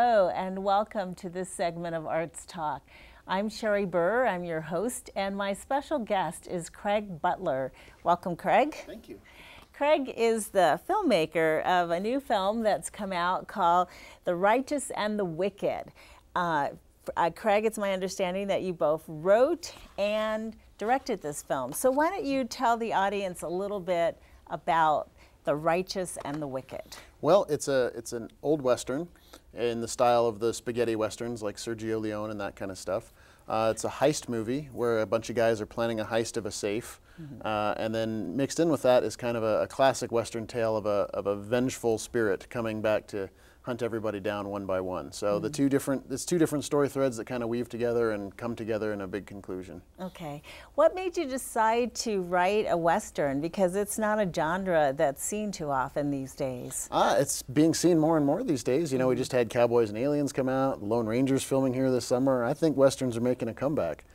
Hello and welcome to this segment of Arts Talk. I'm Sherri Burr, I'm your host, and my special guest is Craig Butler. Welcome, Craig. Thank you. Craig is the filmmaker of a new film that's come out called The Righteous and the Wicked. Craig, it's my understanding that you both wrote and directed this film. So why don't you tell the audience a little bit about The Righteous and the Wicked? Well, it's an old Western in the style of the spaghetti Westerns like Sergio Leone and that kind of stuff. It's a heist movie where a bunch of guys are planning a heist of a safe. And then mixed in with that is kind of a classic Western tale of a vengeful spirit coming back to hunt everybody down one by one. So there's two different story threads that kind of weave together and come together in a big conclusion. Okay. What made you decide to write a Western? Because it's not a genre that's seen too often these days. It's being seen more and more these days. You know, we just had Cowboys and Aliens come out, Lone Ranger's filming here this summer. I think Westerns are making a comeback.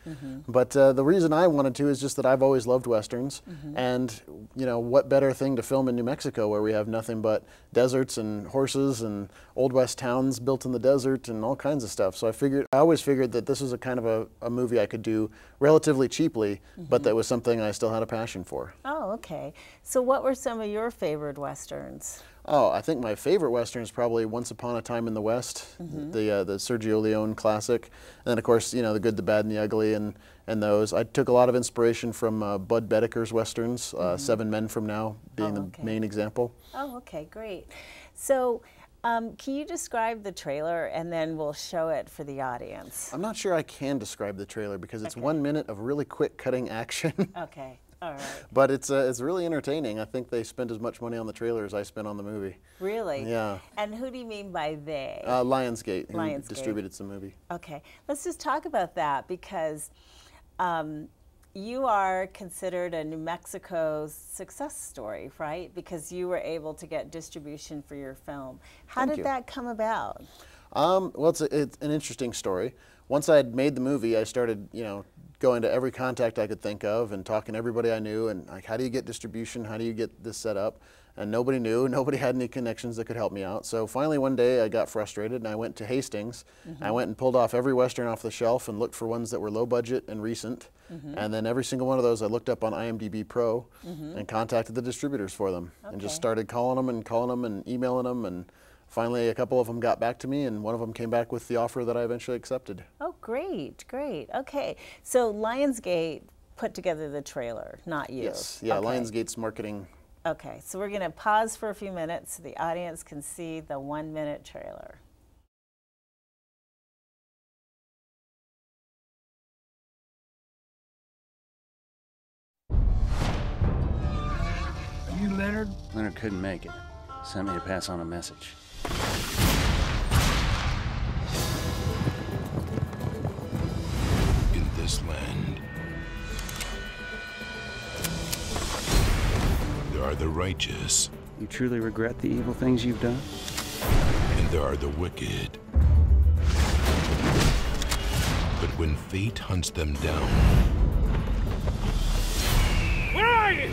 But the reason I wanted to is just that I've always loved Westerns. And, you know, what better thing to film in New Mexico where we have nothing but deserts and horses and Old West towns built in the desert and all kinds of stuff. So I always figured that this was a kind of a movie I could do relatively cheaply, but that was something I still had a passion for. Oh, okay. So what were some of your favorite Westerns? Oh, I think my favorite Western is probably Once Upon a Time in the West, the Sergio Leone classic. And then, of course, you know, The Good, the Bad, and the Ugly, and those. I took a lot of inspiration from Bud Boetticher's Westerns, 7 Men from Now being the main example. Oh, okay, great. So can you describe the trailer and then we'll show it for the audience? I'm not sure I can describe the trailer because it's 1 minute of really quick cutting action. Okay. All right. But it's really entertaining. I think they spent as much money on the trailer as I spent on the movie. Really? Yeah. And who do you mean by they? Lionsgate, who distributed the movie. Okay. Let's just talk about that because you are considered a New Mexico success story, right? Because you were able to get distribution for your film. How did that come about? Well, it's an interesting story. Once I had made the movie, I started, you know, going to every contact I could think of and talking to everybody I knew and like, how do you get distribution? How do you get this set up? And nobody knew, nobody had any connections that could help me out. So finally one day I got frustrated and I went to Hastings. I went and pulled off every Western off the shelf and looked for ones that were low budget and recent. And then every single one of those I looked up on IMDb Pro and contacted the distributors for them and just started calling them and emailing them, and finally a couple of them got back to me and one of them came back with the offer that I eventually accepted. Oh, great, great. Okay, so Lionsgate put together the trailer, not you. Yes, yeah, okay. Lionsgate's marketing. Okay, so we're going to pause for a few minutes so the audience can see the 1 minute trailer. Are you Leonard? Leonard couldn't make it. Sent me to pass on a message. In this land, there are the righteous. You truly regret the evil things you've done? And there are the wicked. But when fate hunts them down, Where are you?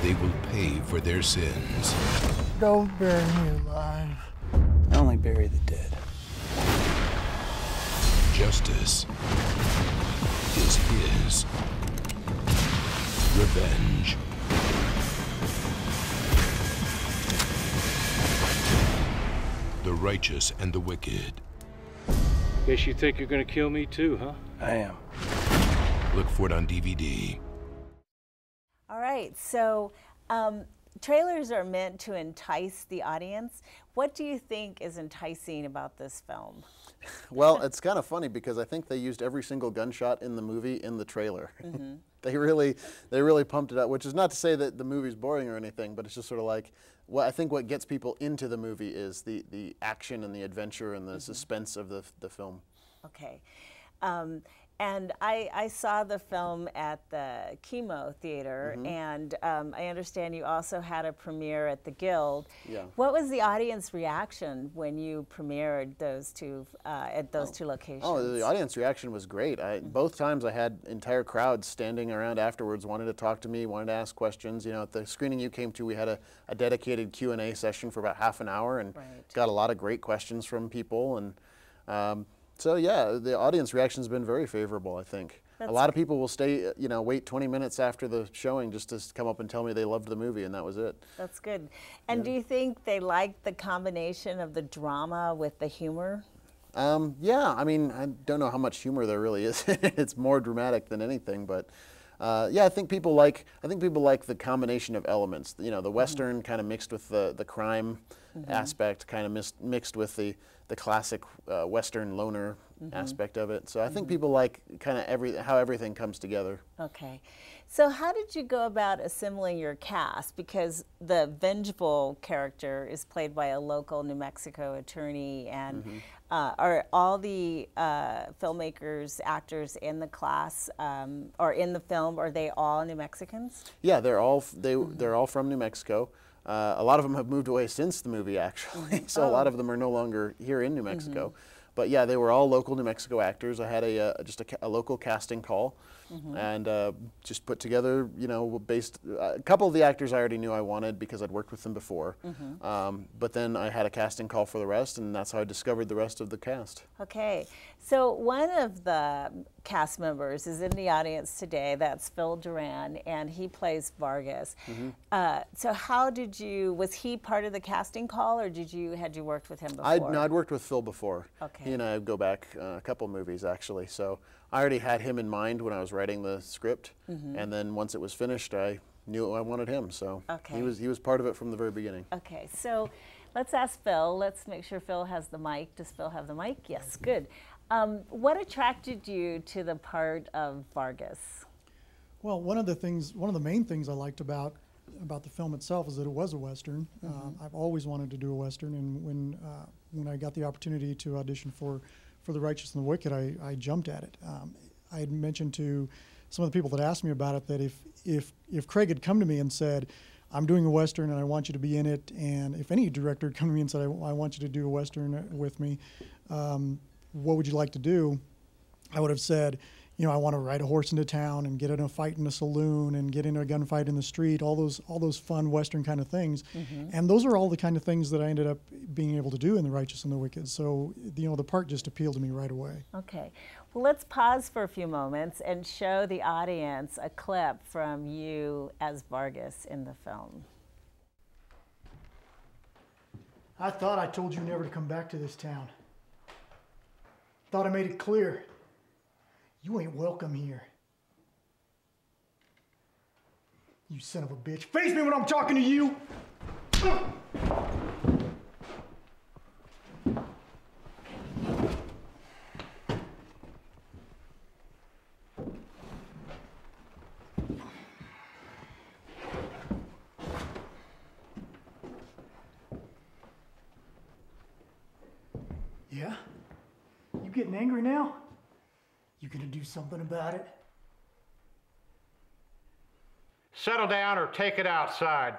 they will pay for their sins. Don't bury me alive. I only bury the dead. Justice is his. Revenge the righteous and the wicked. Guess you think you're gonna kill me too, huh? I am. Look for it on DVD. All right, so trailers are meant to entice the audience. What do you think is enticing about this film? Well, it's kind of funny because I think they used every single gunshot in the movie in the trailer. They really pumped it up, which is not to say that the movie's boring or anything, but it's just sort of like, well, I think what gets people into the movie is the action and the adventure and the suspense of the film. Okay. And I saw the film at the Chemo Theater, and I understand you also had a premiere at the Guild. Yeah. What was the audience reaction when you premiered those two at those two locations? Oh, the audience reaction was great. Both times I had entire crowds standing around afterwards, wanted to talk to me, wanted to ask questions. You know, at the screening you came to, we had a dedicated Q&A session for about half an hour, and got a lot of great questions from people. And so yeah, the audience reaction has been very favorable, I think. A lot of people will stay, you know, wait 20 minutes after the showing just to come up and tell me they loved the movie, and that was it. That's good. And do you think they liked the combination of the drama with the humor? Yeah, I mean, I don't know how much humor there really is. It's more dramatic than anything, but yeah, I think people like the combination of elements. You know, the Western kind of mixed with the crime aspect, kind of mixed with the classic Western loner aspect of it. So I think people like kind of how everything comes together. Okay. So how did you go about assembling your cast? Because the vengeful character is played by a local New Mexico attorney, and are all the filmmakers, actors in the class or in the film, are they all New Mexicans? Yeah, they're all from New Mexico. A lot of them have moved away since the movie, actually. So a lot of them are no longer here in New Mexico. But yeah, they were all local New Mexico actors. I had just a local casting call, and just put together, you know, a couple of the actors I already knew I wanted because I'd worked with them before. But then I had a casting call for the rest, and that's how I discovered the rest of the cast. Okay, so one of the cast members is in the audience today. That's Phil Duran, and he plays Vargas. So how was he part of the casting call, or had you worked with him before? I'd worked with Phil before. Okay. He and I go back a couple movies, actually. So I already had him in mind when I was writing the script, and then once it was finished, I knew I wanted him. So he was part of it from the very beginning. Okay, so let's ask Phil. Let's make sure Phil has the mic. Does Phil have the mic? Yes, good. What attracted you to the part of Vargas? Well, one of the main things I liked about the film itself is that it was a Western. I've always wanted to do a Western, and when I got the opportunity to audition for The Righteous and the Wicked, I jumped at it. I had mentioned to some of the people that asked me about it that if Craig had come to me and said, I'm doing a Western and I want you to be in it, and if any director had come to me and said, I want you to do a Western with me, what would you like to do? I would have said, you know, I want to ride a horse into town and get in a fight in a saloon and get into a gunfight in the street, all those fun Western kind of things. And those are all the kind of things that I ended up being able to do in The Righteous and the Wicked. So, you know, the part just appealed to me right away. Okay. Well, let's pause for a few moments and show the audience a clip from you as Vargas in the film. I thought I told you never to come back to this town. Thought I made it clear. You ain't welcome here. You son of a bitch. Face me when I'm talking to you! Yeah? You getting angry now? You gonna do something about it? Settle down or take it outside.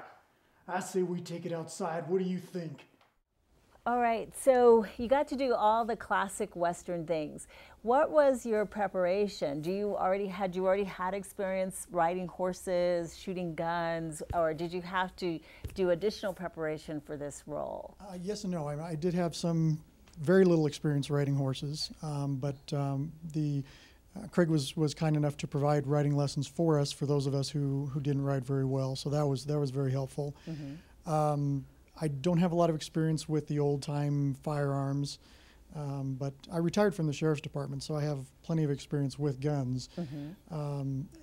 I say we take it outside. What do you think? All right, so you got to do all the classic Western things. What was your preparation? Had you already had experience riding horses, shooting guns, or did you have to do additional preparation for this role? Yes and no. I did have some very little experience riding horses, but Craig was kind enough to provide riding lessons for us, for those of us who didn't ride very well. So that was very helpful. I don't have a lot of experience with the old-time firearms, but I retired from the sheriff's department, so I have plenty of experience with guns.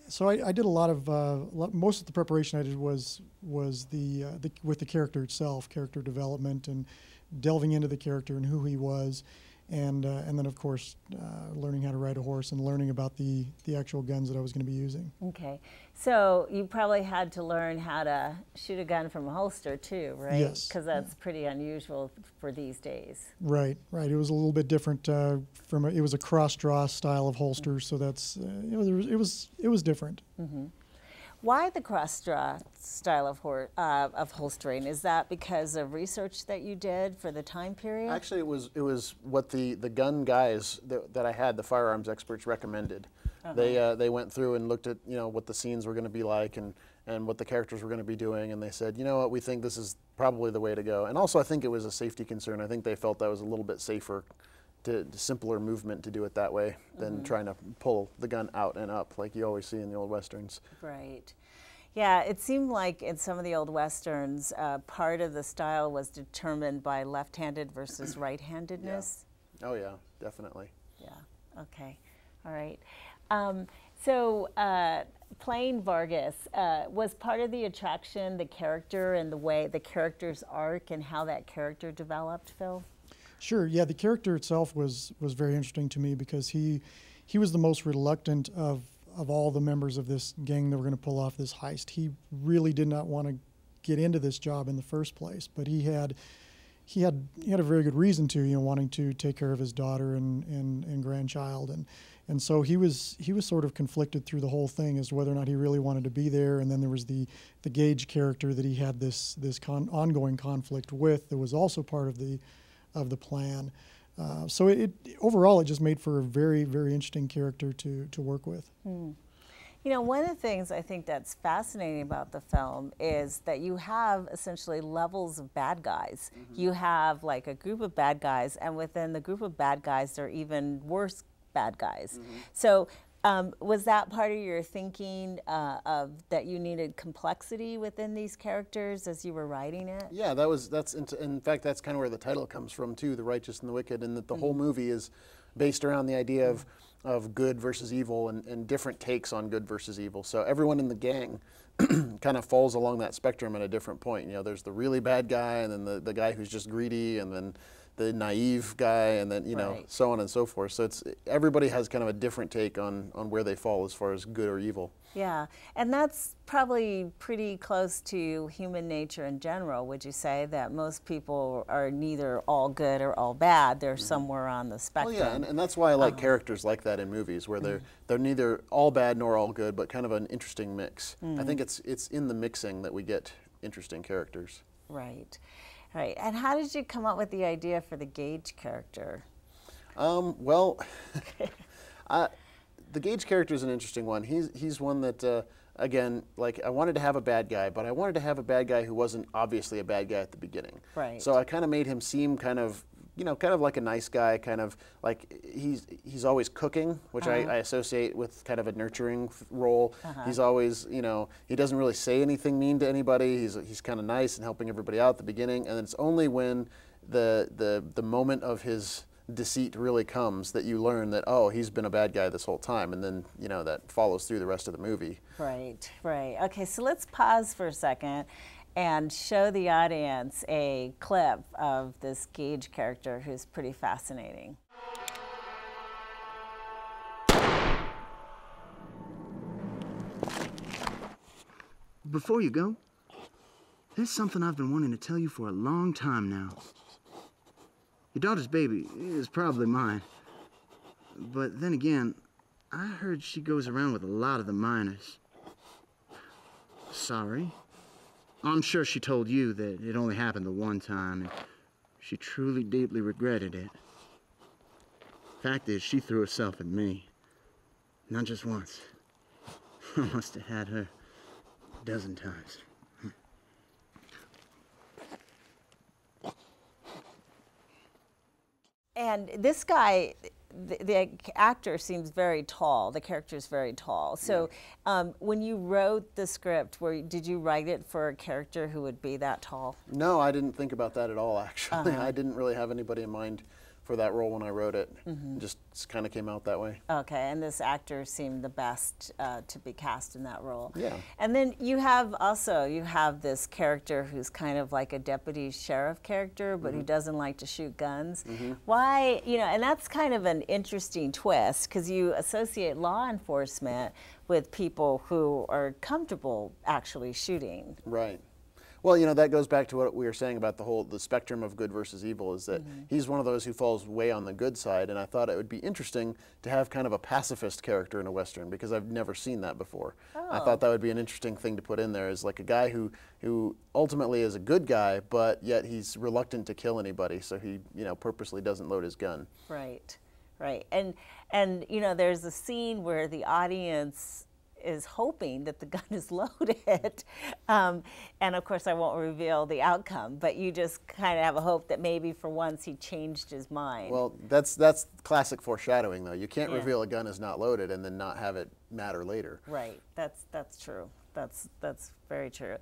So I did a lot of most of the preparation I did was with the character itself, character development, and delving into the character and who he was. and then of course learning how to ride a horse and learning about the actual guns that I was going to be using. Okay, so you probably had to learn how to shoot a gun from a holster too, right? Yes. Because that's pretty unusual for these days. Right, right. It was a little bit different it was a cross draw style of holster, so that's it was different. Why the cross-draw style of holstering? Is that because of research that you did for the time period? Actually, it was what the gun guys that I had, the firearms experts, recommended. They went through and looked at what the scenes were going to be like and what the characters were going to be doing, and they said, you know what, we think this is probably the way to go. And also, I think it was a safety concern. I think they felt that was a little bit safer, simpler movement to do it that way than trying to pull the gun out and up like you always see in the old westerns. Right. Yeah, it seemed like in some of the old westerns, part of the style was determined by left-handed versus right-handedness. Yeah. Oh yeah, definitely. Yeah. Okay. All right. Playing Vargas was part of the attraction, the character, and the way the character's arc and how that character developed, Phil? Sure. Yeah, the character itself was very interesting to me because he was the most reluctant of all the members of this gang that were going to pull off this heist. He really did not want to get into this job in the first place, but he had a very good reason to, wanting to take care of his daughter and grandchild, and so he was sort of conflicted through the whole thing as to whether or not he really wanted to be there. And then there was the Gage character that he had this ongoing conflict with that was also part of the plan. So overall, it just made for a very, very interesting character to work with. One of the things I think that's fascinating about the film is that you have essentially levels of bad guys. You have like a group of bad guys, and within the group of bad guys, there are even worse bad guys. So was that part of your thinking of that you needed complexity within these characters as you were writing it? Yeah, in fact, that's kind of where the title comes from too, The Righteous and the Wicked, and that the whole movie is based around the idea of good versus evil and different takes on good versus evil. So everyone in the gang kind of falls along that spectrum at a different point. There's the really bad guy, and then the guy who's just greedy, and then the naive guy, and then so on and so forth. So everybody has kind of a different take on where they fall as far as good or evil. Yeah, and that's probably pretty close to human nature in general. Would you say that most people are neither all good or all bad? They're somewhere on the spectrum. Well, yeah, and that's why I like characters like that in movies, where they're neither all bad nor all good, but kind of an interesting mix. I think it's in the mixing that we get interesting characters. Right. Right. And how did you come up with the idea for the Gage character? Well, the Gage character is an interesting one. He's one that, again, like I wanted to have a bad guy, but I wanted to have a bad guy who wasn't obviously a bad guy at the beginning. Right. So I kind of made him seem kind of like a nice guy, kind of like he's always cooking, which I associate with kind of a nurturing role. He's always, he doesn't really say anything mean to anybody. He's kind of nice and helping everybody out at the beginning, and it's only when the moment of his deceit really comes that you learn that, oh, he's been a bad guy this whole time, and then that follows through the rest of the movie. Right, right. Okay, so let's pause for a second and show the audience a clip of this Gage character who's pretty fascinating. Before you go, there's something I've been wanting to tell you for a long time now. Your daughter's baby is probably mine. But then again, I heard she goes around with a lot of the minors. Sorry. I'm sure she told you that it only happened the one time, and she truly, deeply regretted it. Fact is, she threw herself at me. Not just once. I must have had her a dozen times. And this guy, the actor seems very tall. The character is very tall. So when you wrote the script, did you write it for a character who would be that tall? No, I didn't think about that at all, actually. I didn't really have anybody in mind for that role when I wrote it. It just kind of came out that way. Okay, and this actor seemed the best to be cast in that role. Yeah. And then you have this character who's kind of like a deputy sheriff character, but who doesn't like to shoot guns. Why, and that's kind of an interesting twist, because you associate law enforcement with people who are comfortable actually shooting. Right. Well, that goes back to what we were saying about the spectrum of good versus evil, is that he's one of those who falls way on the good side, and I thought it would be interesting to have kind of a pacifist character in a Western, because I've never seen that before. I thought that would be an interesting thing to put in there, is like a guy who ultimately is a good guy, but yet he's reluctant to kill anybody, so he, purposely doesn't load his gun. Right, right. And there's a scene where the audience is hoping that the gun is loaded. And of course I won't reveal the outcome, but you just kind of have a hope that maybe for once he changed his mind. Well, that's classic foreshadowing, though. You can't reveal a gun is not loaded and then not have it matter later. Right, that's true. That's very true.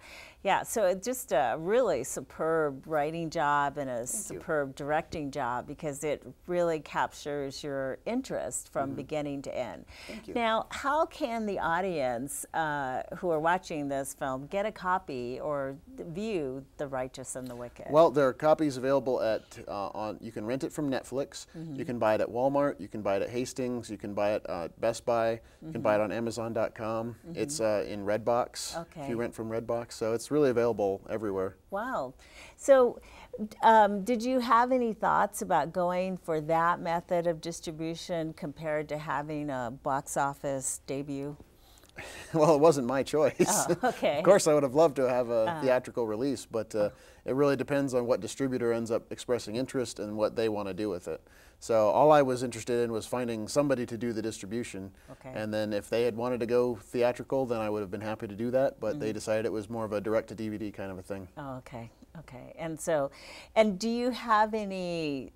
Yeah, so it's just a really superb writing job and a superb directing job, because it really captures your interest from beginning to end. Thank you. Now, how can the audience who are watching this film get a copy or view The Righteous and the Wicked? Well, there are copies available at you can rent it from Netflix. You can buy it at Walmart. You can buy it at Hastings. You can buy it at Best Buy. You can buy it on Amazon.com. It's in Redbox. If you rent from Redbox, so it's really available everywhere. Wow. So did you have any thoughts about going for that method of distribution compared to having a box office debut? Well, it wasn't my choice. Oh, okay. Of course, I would have loved to have a theatrical release, but it really depends on what distributor ends up expressing interest and what they want to do with it. So all I was interested in was finding somebody to do the distribution. And then if they had wanted to go theatrical, then I would have been happy to do that, but they decided it was more of a direct-to-DVD kind of a thing. Oh, okay, okay. And do you have any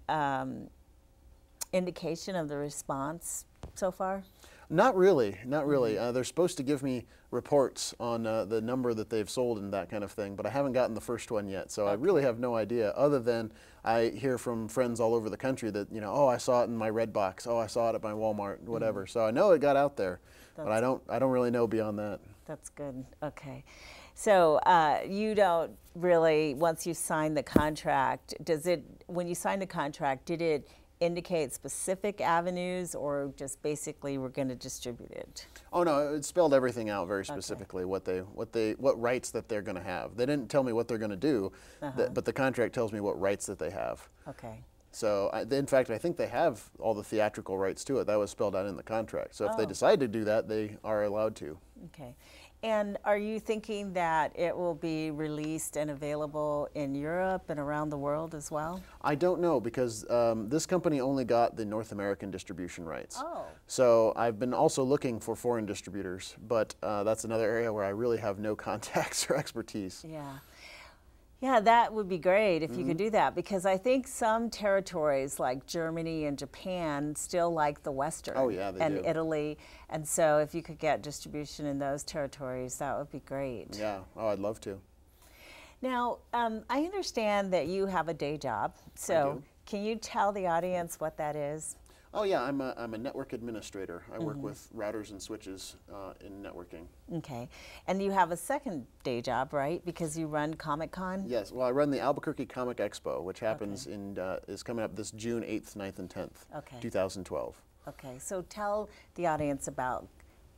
indication of the response so far? Not really, not really. They're supposed to give me reports on the number that they've sold and that kind of thing, but I haven't gotten the first one yet, so I really have no idea, other than I hear from friends all over the country that, oh, I saw it in my Redbox, oh, I saw it at my Walmart, whatever. So I know it got out there, but I don't really know beyond that. That's good, okay. So you don't really, once you sign the contract, when you signed the contract, did it indicate specific avenues, or just basically we're going to distribute it? Oh no, it spelled everything out very specifically, what rights that they're going to have. They didn't tell me what they're going to do, but the contract tells me what rights that they have. Okay. So in fact, I think they have all the theatrical rights to it. That was spelled out in the contract. So if they decide to do that, they are allowed to. Okay. And are you thinking that it will be released and available in Europe and around the world as well? I don't know, because this company only got the North American distribution rights. Oh. So I've been also looking for foreign distributors, but that's another area where I really have no contacts or expertise. Yeah. Yeah, that would be great if you could do that, because I think some territories like Germany and Japan still like the Western. Oh yeah, they do. And Italy, and so if you could get distribution in those territories, that would be great. Yeah, oh, I'd love to. Now, I understand that you have a day job, so can you tell the audience what that is? Oh yeah, I'm a network administrator. I work with routers and switches in networking. Okay, and you have a second day job, right? Because you run Comic-Con? Yes, well I run the Albuquerque Comic Expo, which happens is coming up this June 8th, 9th, and 10th, 2012. Okay, so tell the audience about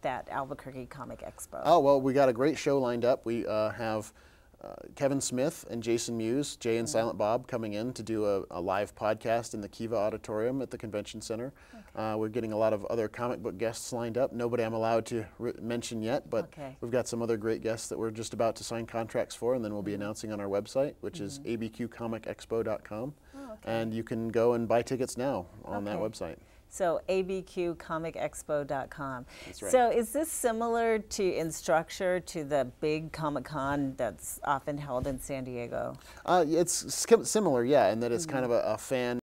that Albuquerque Comic Expo. Oh, well, we got a great show lined up. We have Kevin Smith and Jason Mewes, Jay and Silent Bob, coming in to do a live podcast in the Kiva Auditorium at the Convention Center. We're getting a lot of other comic book guests lined up. Nobody I'm allowed to mention yet, but we've got some other great guests that we're just about to sign contracts for, and then we'll be announcing on our website, which is abqcomicexpo.com. And you can go and buy tickets now on that website. So abqcomicexpo.com. That's right. So is this similar in structure to the big Comic-Con that's often held in San Diego? It's similar, yeah, in that it's kind of a fan